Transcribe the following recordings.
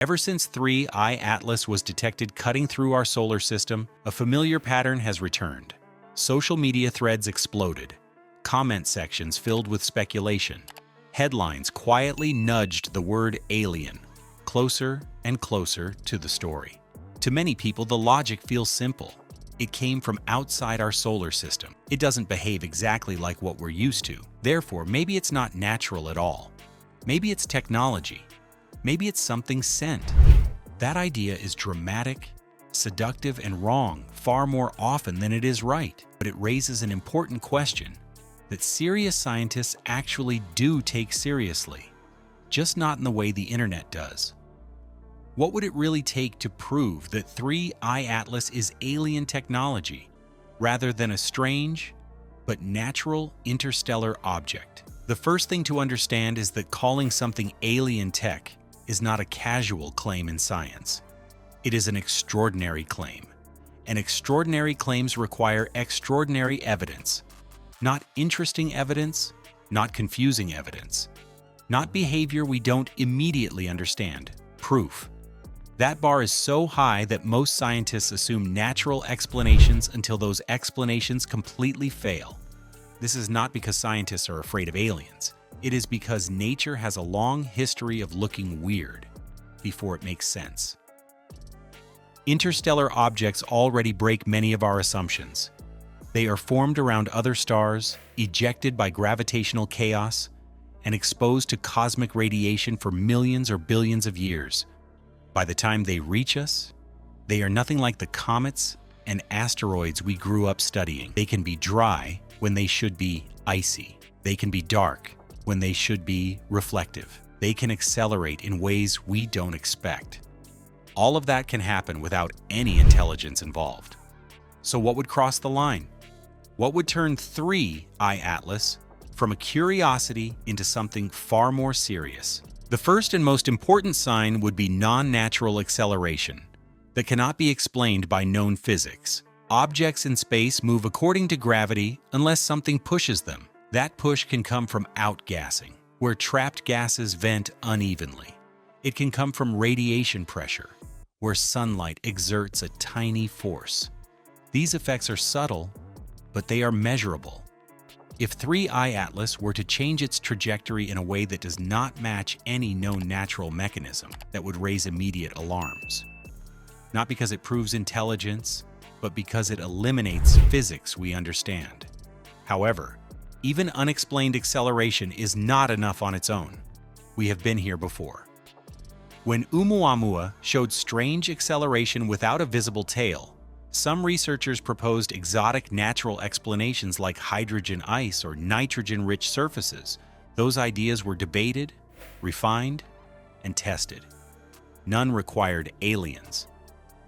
Ever since 3I Atlas was detected cutting through our solar system, a familiar pattern has returned. Social media threads exploded, comment sections filled with speculation. Headlines quietly nudged the word alien closer and closer to the story. To many people, the logic feels simple. It came from outside our solar system. It doesn't behave exactly like what we're used to. Therefore, maybe it's not natural at all. Maybe it's technology. Maybe it's something sent. That idea is dramatic, seductive, and wrong far more often than it is right. But it raises an important question that serious scientists actually do take seriously, just not in the way the internet does. What would it really take to prove that 3I Atlas is alien technology rather than a strange but natural interstellar object? The first thing to understand is that calling something alien tech is not a casual claim in science. It is an extraordinary claim. And extraordinary claims require extraordinary evidence. Not interesting evidence, not confusing evidence. Not behavior we don't immediately understand. Proof. That bar is so high that most scientists assume natural explanations until those explanations completely fail. This is not because scientists are afraid of aliens. It is because nature has a long history of looking weird before it makes sense. Interstellar objects already break many of our assumptions. They are formed around other stars, ejected by gravitational chaos, and exposed to cosmic radiation for millions or billions of years. By the time they reach us, they are nothing like the comets and asteroids we grew up studying. They can be dry when they should be icy. They can be dark when they should be reflective. They can accelerate in ways we don't expect. All of that can happen without any intelligence involved. So what would cross the line? What would turn 3I Atlas from a curiosity into something far more serious? The first and most important sign would be non-natural acceleration that cannot be explained by known physics. Objects in space move according to gravity unless something pushes them. That push can come from outgassing, where trapped gases vent unevenly. It can come from radiation pressure, where sunlight exerts a tiny force. These effects are subtle, but they are measurable. If 3I Atlas were to change its trajectory in a way that does not match any known natural mechanism, that would raise immediate alarms. Not because it proves intelligence, but because it eliminates physics we understand. However, even unexplained acceleration is not enough on its own. We have been here before. When ʻOumuamua showed strange acceleration without a visible tail, some researchers proposed exotic natural explanations like hydrogen ice or nitrogen-rich surfaces. Those ideas were debated, refined, and tested. None required aliens.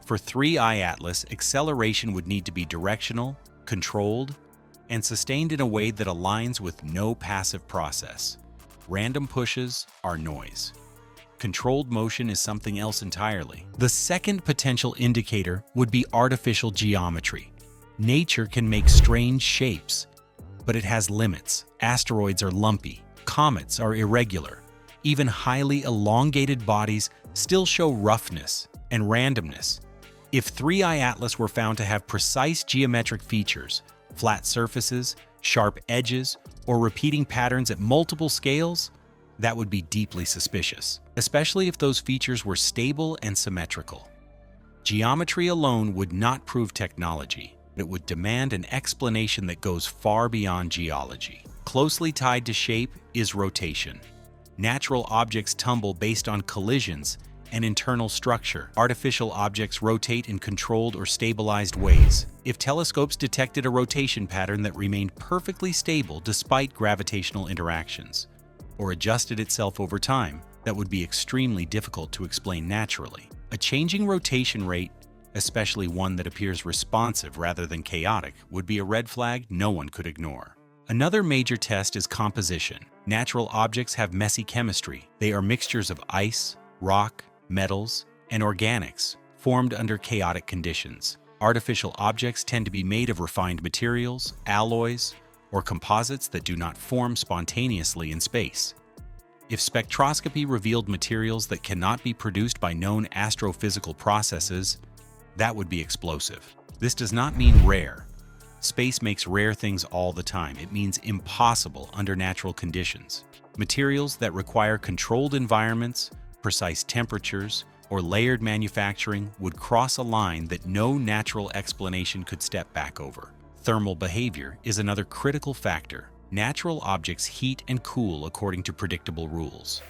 For 3I Atlas, acceleration would need to be directional, controlled, and sustained in a way that aligns with no passive process. Random pushes are noise. Controlled motion is something else entirely. The second potential indicator would be artificial geometry. Nature can make strange shapes, but it has limits. Asteroids are lumpy, comets are irregular. Even highly elongated bodies still show roughness and randomness. If 3I Atlas were found to have precise geometric features, flat surfaces, sharp edges, or repeating patterns at multiple scales, that would be deeply suspicious, especially if those features were stable and symmetrical. Geometry alone would not prove technology. It would demand an explanation that goes far beyond geology. Closely tied to shape is rotation. Natural objects tumble based on collisions and internal structure. Artificial objects rotate in controlled or stabilized ways. If telescopes detected a rotation pattern that remained perfectly stable despite gravitational interactions, or adjusted itself over time, that would be extremely difficult to explain naturally. A changing rotation rate, especially one that appears responsive rather than chaotic, would be a red flag no one could ignore. Another major test is composition. Natural objects have messy chemistry. They are mixtures of ice, rock, metals, and organics formed under chaotic conditions. Artificial objects tend to be made of refined materials, alloys, or composites that do not form spontaneously in space. If spectroscopy revealed materials that cannot be produced by known astrophysical processes, that would be explosive. This does not mean rare. Space makes rare things all the time. It means impossible under natural conditions. Materials that require controlled environments, precise temperatures, or layered manufacturing would cross a line that no natural explanation could step back over. Thermal behavior is another critical factor. Natural objects heat and cool according to predictable rules.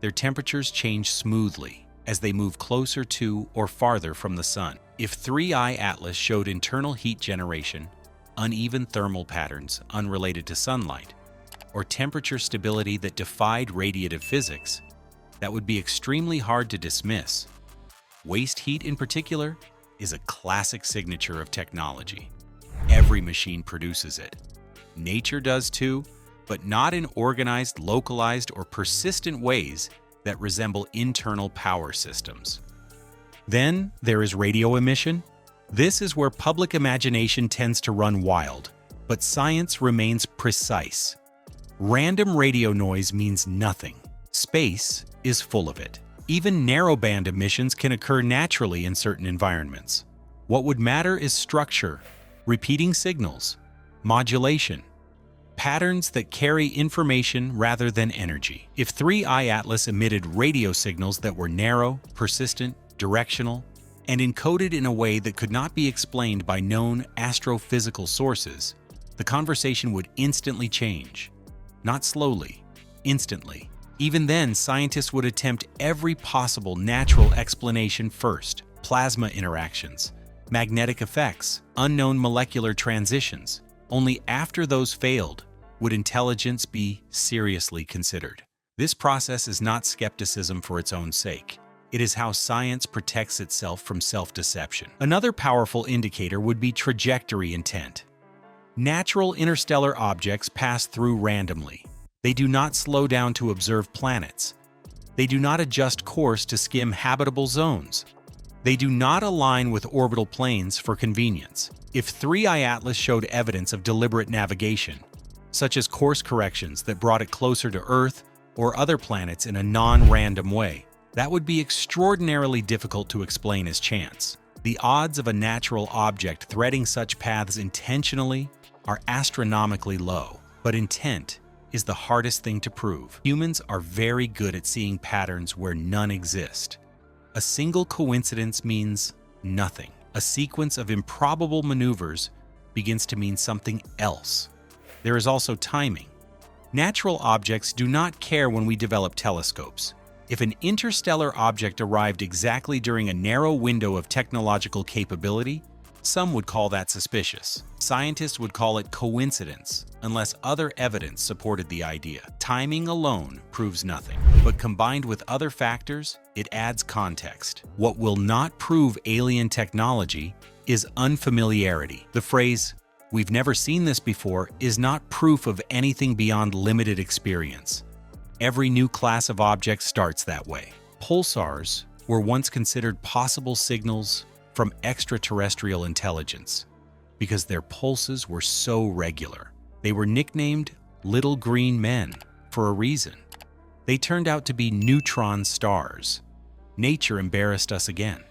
Their temperatures change smoothly as they move closer to or farther from the sun. If 3I Atlas showed internal heat generation, uneven thermal patterns unrelated to sunlight, or temperature stability that defied radiative physics, that would be extremely hard to dismiss. Waste heat, in particular, is a classic signature of technology. Every machine produces it. Nature does too, but not in organized, localized, or persistent ways that resemble internal power systems. Then there is radio emission. This is where public imagination tends to run wild, but science remains precise. Random radio noise means nothing. Space is full of it. Even narrowband emissions can occur naturally in certain environments. What would matter is structure, repeating signals, modulation, patterns that carry information rather than energy. If 3I Atlas emitted radio signals that were narrow, persistent, directional, and encoded in a way that could not be explained by known astrophysical sources, the conversation would instantly change. Not slowly, instantly. Even then, scientists would attempt every possible natural explanation first: plasma interactions, magnetic effects, unknown molecular transitions. Only after those failed would intelligence be seriously considered. This process is not skepticism for its own sake. It is how science protects itself from self-deception. Another powerful indicator would be trajectory intent. Natural interstellar objects pass through randomly. They do not slow down to observe planets. They do not adjust course to skim habitable zones. They do not align with orbital planes for convenience. If 3I Atlas showed evidence of deliberate navigation, such as course corrections that brought it closer to Earth or other planets in a non-random way, that would be extraordinarily difficult to explain as chance. The odds of a natural object threading such paths intentionally are astronomically low, but intent is the hardest thing to prove. Humans are very good at seeing patterns where none exist. A single coincidence means nothing. A sequence of improbable maneuvers begins to mean something else. There is also timing. Natural objects do not care when we develop telescopes. If an interstellar object arrived exactly during a narrow window of technological capability, some would call that suspicious. Scientists would call it coincidence, unless other evidence supported the idea. Timing alone proves nothing, but combined with other factors, it adds context. What will not prove alien technology is unfamiliarity. The phrase, "we've never seen this before," is not proof of anything beyond limited experience. Every new class of object starts that way. Pulsars were once considered possible signals from extraterrestrial intelligence because their pulses were so regular. They were nicknamed "little green men" for a reason. They turned out to be neutron stars. Nature embarrassed us again.